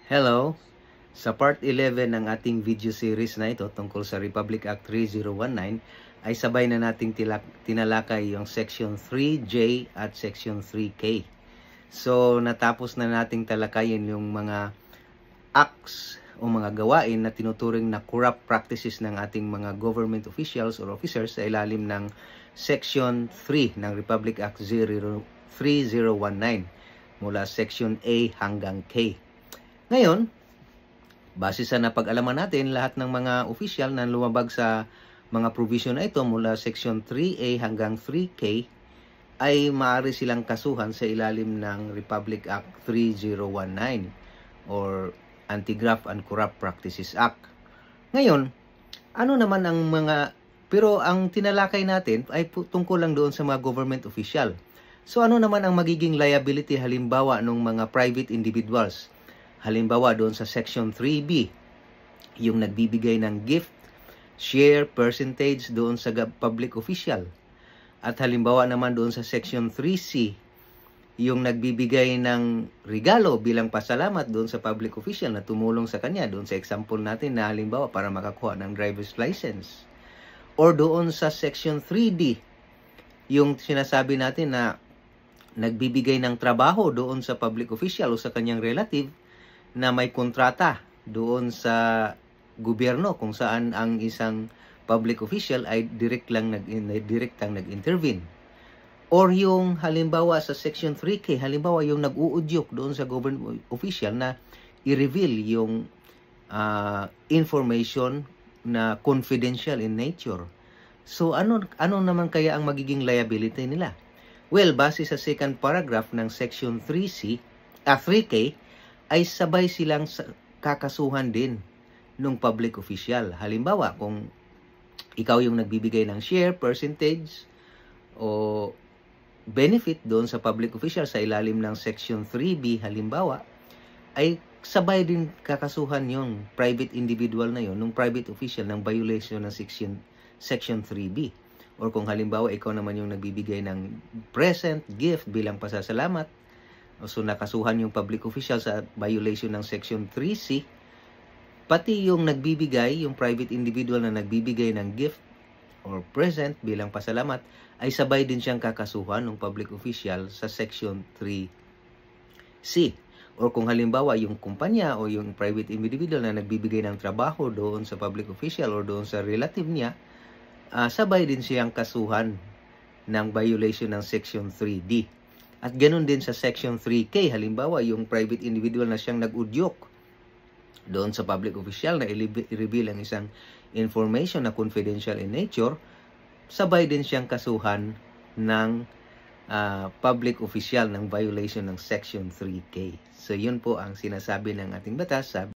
Hello! Sa part 11 ng ating video series na ito tungkol sa Republic Act 3019 ay sabay na nating tinalakay yung Section 3J at Section 3K. So natapos na nating talakayin yung mga acts o mga gawain na tinuturing na corrupt practices ng ating mga government officials or officers sa ilalim ng Section 3 ng Republic Act 3019 mula Section A hanggang K. Ngayon, base sa napag-alaman natin, lahat ng mga opisyal na lumabag sa mga provision na ito mula Section 3A hanggang 3K ay maaari silang kasuhan sa ilalim ng Republic Act 3019 or Anti-Graft and Corrupt Practices Act. Ngayon, ano naman ang pero ang tinalakay natin ay tungkol lang doon sa mga government official. So ano naman ang magiging liability halimbawa ng mga private individuals? Halimbawa doon sa Section 3B, yung nagbibigay ng gift, share, percentage doon sa public official. At halimbawa naman doon sa Section 3C, yung nagbibigay ng regalo bilang pasalamat doon sa public official na tumulong sa kanya. Doon sa example natin na halimbawa para makakuha ng driver's license. Or doon sa Section 3D, yung sinasabi natin na nagbibigay ng trabaho doon sa public official o sa kanyang relative na may kontrata doon sa gobyerno kung saan ang isang public official ay direktang nag-intervene. Or yung halimbawa sa Section 3K, halimbawa yung nag-uudyok doon sa government official na i-reveal yung information na confidential in nature. So ano naman kaya ang magiging liability nila? Well, base sa second paragraph ng Section 3K, ay sabay silang kakasuhan din ng public official. Halimbawa, kung ikaw yung nagbibigay ng share, percentage, o benefit doon sa public official sa ilalim ng Section 3B, halimbawa, ay sabay din kakasuhan yung private individual na yon, ng private official ng violation ng Section 3B. Or kung halimbawa, ikaw naman yung nagbibigay ng present, gift bilang pasasalamat, so nakasuhan yung public official sa violation ng Section 3C, pati yung nagbibigay, yung private individual na nagbibigay ng gift or present bilang pasalamat, ay sabay din siyang kakasuhan ng public official sa Section 3C. Or kung halimbawa yung kumpanya o yung private individual na nagbibigay ng trabaho doon sa public official or doon sa relative niya, sabay din siyang kasuhan ng violation ng Section 3D. At ganoon din sa Section 3K, halimbawa yung private individual na siyang nag-udyok doon sa public official na i-reveal ang isang information na confidential in nature, sabay din siyang kasuhan ng public official ng violation ng Section 3K. So yun po ang sinasabi ng ating batas.